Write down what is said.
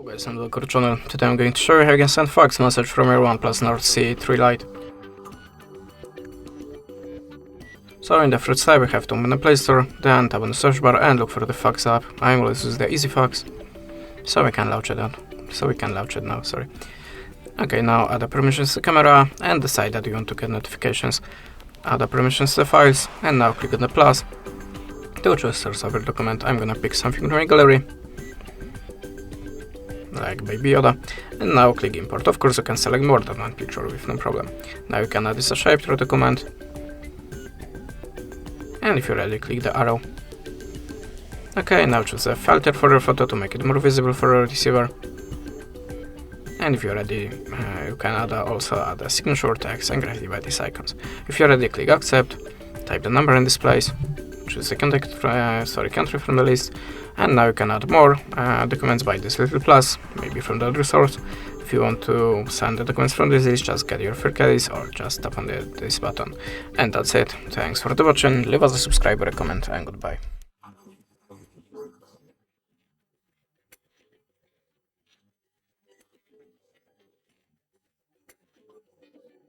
Guys, and welcome to the channel. Today I'm going to show you how you can send fax message from your OnePlus Nord CE 3 Lite. So in the first step we have to open the Play Store, then tap on the search bar and look for the fax app. I will use the EasyFax, so we can launch it now. Sorry. Okay, now add the permissions to the camera and decide that you want to get notifications. Add the permissions to the files and now click on the plus to choose source of your document. I'm gonna pick something from my gallery, like Baby Yoda, and now click import. Of course you can select more than one picture with no problem. Now you can add this a shape to the document, and if you're ready, click the arrow. Okay, now choose a filter for your photo to make it more visible for your receiver, and if you're ready, you can also add a signature, text, and graphic by these icons. If you're ready, click accept, type the number in this place, choose the country from the list, and now you can add more documents by this little plus, maybe from the other source. If you want to send the documents from this list, just get your third case or just tap on this button. And that's it. Thanks for watching, leave us a subscribe or a comment, and goodbye.